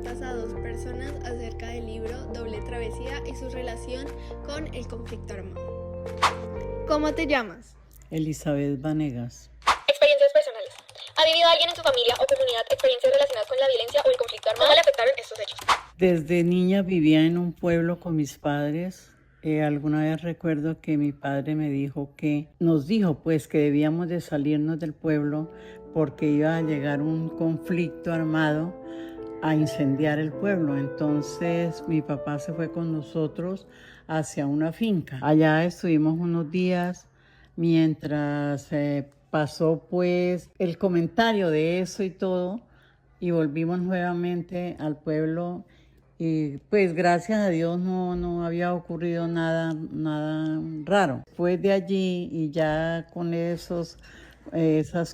preguntas a dos personas acerca del libro Doble Travesía y su relación con el conflicto armado. ¿Cómo te llamas? Elizabeth Vanegas. Experiencias personales. ¿Ha vivido alguien en su familia o comunidad experiencias relacionadas con la violencia o el conflicto armado? ¿Cómo le afectaron estos hechos? Desde niña vivía en un pueblo con mis padres. Alguna vez recuerdo que mi padre nos dijo pues que debíamos de salirnos del pueblo porque iba a llegar un conflicto armado a incendiar el pueblo. Entonces mi papá se fue con nosotros hacia una finca. Allá estuvimos unos días mientras pasó pues el comentario de eso y todo, y volvimos nuevamente al pueblo. Y pues gracias a Dios no había ocurrido nada raro. Después de allí y ya con esas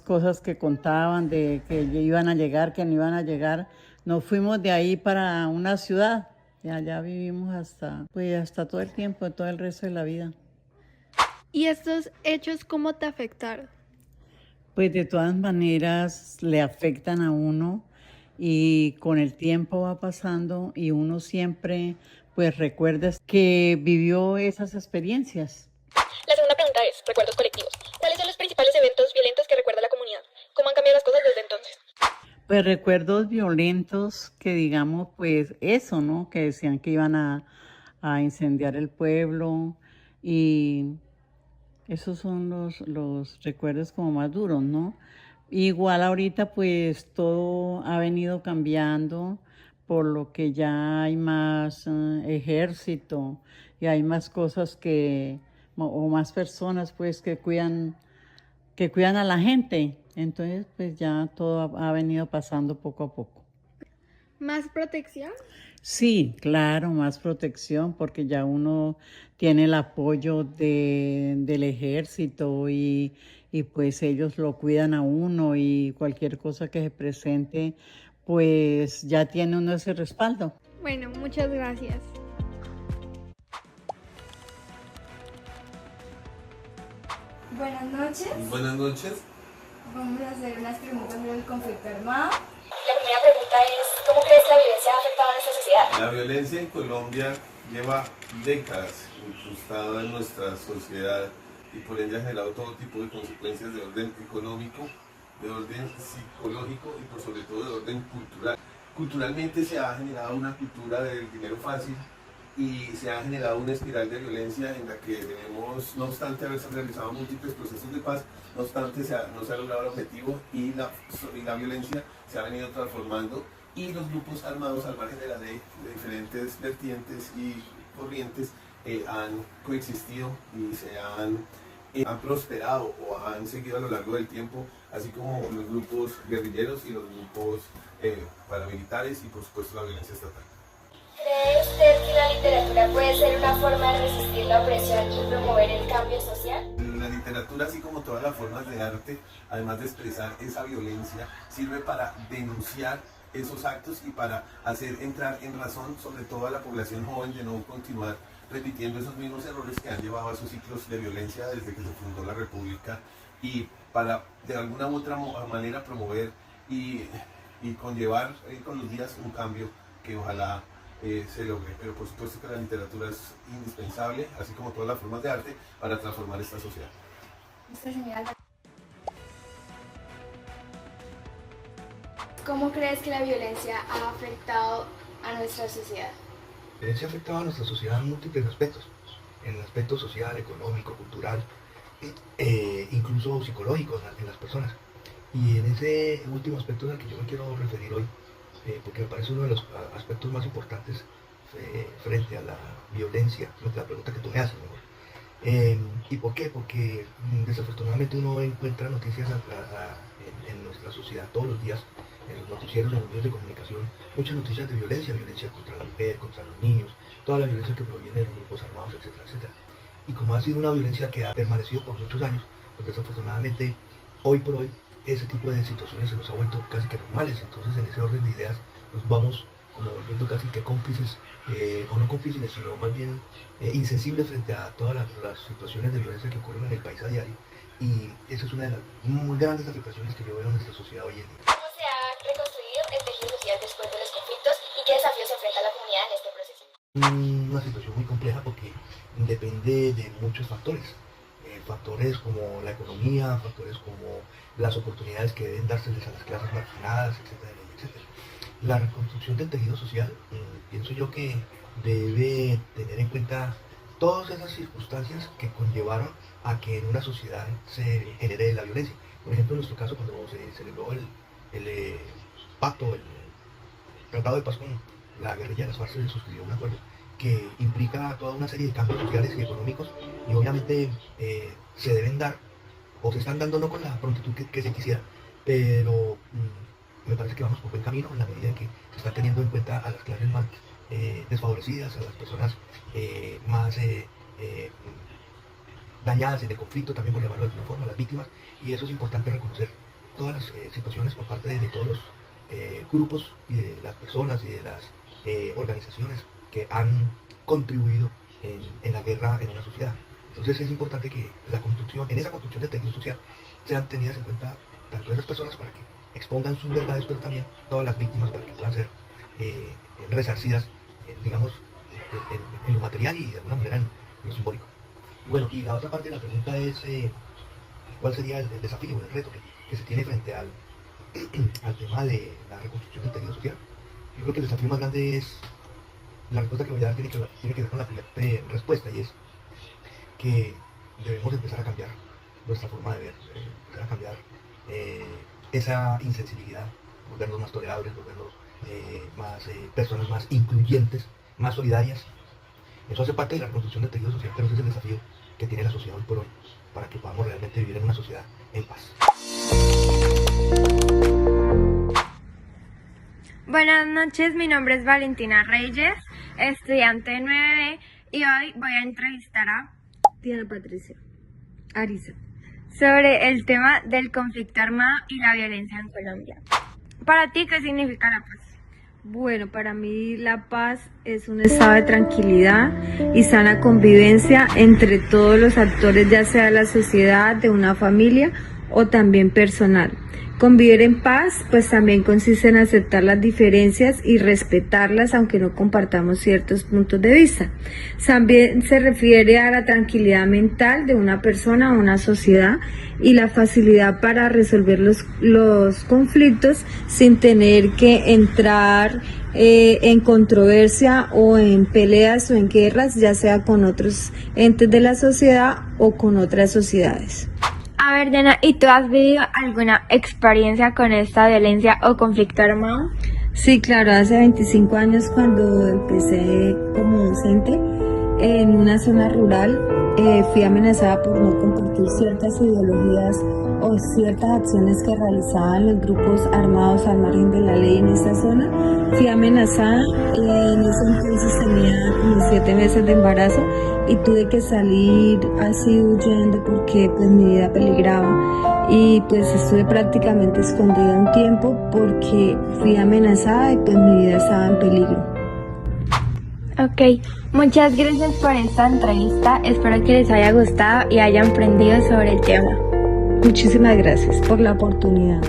cosas que contaban de que iban a llegar, que no iban a llegar, nos fuimos de ahí para una ciudad y allá vivimos hasta todo el tiempo, todo el resto de la vida. ¿Y estos hechos cómo te afectaron? Pues de todas maneras le afectan a uno y con el tiempo va pasando y uno siempre pues recuerda que vivió esas experiencias. La segunda pregunta es, recuerdos colectivos. ¿Cuáles son los principales eventos violentos que recuerda la comunidad? ¿Cómo han cambiado las cosas desde entonces? Pues recuerdos violentos que digamos pues eso, ¿no? Que decían que iban a incendiar el pueblo y esos son los recuerdos como más duros, ¿no? Igual ahorita pues todo ha venido cambiando por lo que ya hay más ejército y hay más cosas o más personas pues que cuidan a la gente. Entonces pues ya todo ha venido pasando poco a poco. ¿Más protección? Sí, claro, más protección porque ya uno tiene el apoyo del ejército y pues ellos lo cuidan a uno y cualquier cosa que se presente, pues ya tiene uno ese respaldo. Bueno, muchas gracias. Buenas noches. Buenas noches. Vamos a hacer unas preguntas sobre el conflicto armado. La primera pregunta es, ¿cómo crees que la violencia ha afectado a nuestra sociedad? La violencia en Colombia lleva décadas incrustada en nuestra sociedad y por ende ha generado todo tipo de consecuencias de orden económico, de orden psicológico y por sobre todo de orden cultural. Culturalmente se ha generado una cultura del dinero fácil y se ha generado una espiral de violencia en la que tenemos, no obstante haberse realizado múltiples procesos de paz, no obstante no se ha logrado el objetivo y la violencia se ha venido transformando y los grupos armados al margen de la ley de diferentes vertientes y corrientes han coexistido y han prosperado o han seguido a lo largo del tiempo, así como los grupos guerrilleros y los grupos paramilitares y por supuesto la violencia estatal. ¿Cree usted que la literatura puede ser una forma de resistir la opresión y promover el cambio social? La literatura, así como todas las formas de arte, además de expresar esa violencia, sirve para denunciar esos actos y para hacer entrar en razón sobre todo a la población joven de no continuar repitiendo esos mismos errores que han llevado a esos ciclos de violencia desde que se fundó la República y para de alguna u otra manera promover y conllevar con los días un cambio que ojalá se logre, pero por supuesto que la literatura es indispensable, así como todas las formas de arte, para transformar esta sociedad. ¿Cómo crees que la violencia ha afectado a nuestra sociedad? La violencia ha afectado a nuestra sociedad en múltiples aspectos, en el aspecto social, económico, cultural, incluso psicológico en las personas. Y en ese último aspecto es al que yo me quiero referir hoy, porque me parece uno de los aspectos más importantes frente a la violencia, frente a la pregunta que tú me haces, mejor. ¿Y por qué? Porque desafortunadamente uno encuentra noticias en nuestra sociedad todos los días, en los noticieros, en los medios de comunicación, muchas noticias de violencia contra la mujer, contra los niños, toda la violencia que proviene de los grupos armados, etcétera, etcétera. Y como ha sido una violencia que ha permanecido por muchos años, pues desafortunadamente hoy por hoy ese tipo de situaciones se nos ha vuelto casi que normales. Entonces en ese orden de ideas nos vamos como volviendo casi que cómplices, o no cómplices, sino más bien insensibles frente a todas las situaciones de violencia que ocurren en el país a diario. Y esa es una de las muy grandes afectaciones que yo veo en nuestra sociedad hoy en día. ¿Cómo se ha reconstruido el tejido social después de los conflictos y una situación muy compleja porque depende de muchos factores. Factores como la economía, factores como las oportunidades que deben dárseles a las clases marginadas, etcétera, etcétera. La reconstrucción del tejido social, pienso yo que debe tener en cuenta todas esas circunstancias que conllevaron a que en una sociedad se genere la violencia. Por ejemplo, en nuestro caso, cuando se celebró el pacto, el tratado de paz con la guerrilla de las FARC, se suscribió un acuerdo que implica toda una serie de cambios sociales y económicos, y obviamente se deben dar, o se están dando no con la prontitud que se quisiera, pero me parece que vamos por buen camino en la medida en que se está teniendo en cuenta a las clases más desfavorecidas, a las personas más dañadas en el conflicto, también por llamarlo de alguna forma, las víctimas, y eso es importante reconocer todas las situaciones por parte de todos los grupos y de las personas y de las organizaciones que han contribuido en la guerra en una sociedad. Entonces es importante que en esa construcción del tejido social sean tenidas en cuenta tanto esas personas para que expongan sus verdades, pero también todas las víctimas para que puedan ser resarcidas, digamos, en lo material y de alguna manera en lo simbólico. Bueno, y la otra parte de la pregunta es cuál sería el desafío, el reto que se tiene frente al tema de la reconstrucción del tejido social. Yo creo que el desafío más grande es, la respuesta que voy a dar tiene que ver con la primera respuesta, y es que debemos empezar a cambiar nuestra forma de ver, empezar a cambiar esa insensibilidad, volvernos más tolerables, volvernos personas más incluyentes, más solidarias. Eso hace parte de la reconstrucción del tejido social, pero ese es el desafío que tiene la sociedad hoy por hoy, para que podamos realmente vivir en una sociedad en paz. Buenas noches, mi nombre es Valentina Reyes, estudiante de 9B, y hoy voy a entrevistar a Diana Patricia Ariza sobre el tema del conflicto armado y la violencia en Colombia. Para ti, ¿qué significa la paz? Bueno, para mí la paz es un estado de tranquilidad y sana convivencia entre todos los actores, ya sea de la sociedad, de una familia o también personal. Convivir en paz, pues también consiste en aceptar las diferencias y respetarlas, aunque no compartamos ciertos puntos de vista. También se refiere a la tranquilidad mental de una persona o una sociedad y la facilidad para resolver los conflictos sin tener que entrar en controversia o en peleas o en guerras, ya sea con otros entes de la sociedad o con otras sociedades. A ver, Diana, ¿y tú has vivido alguna experiencia con esta violencia o conflicto armado? Sí, claro, hace 25 años cuando empecé como docente en una zona rural, fui amenazada por no compartir ciertas ideologías o ciertas acciones que realizaban los grupos armados al margen de la ley en esta zona. Fui amenazada, en ese entonces tenía como 7 meses de embarazo y tuve que salir así huyendo porque pues mi vida peligraba, y pues estuve prácticamente escondida un tiempo porque fui amenazada y pues mi vida estaba en peligro. Ok, muchas gracias por esta entrevista, espero que les haya gustado y hayan aprendido sobre el tema. Muchísimas gracias por la oportunidad.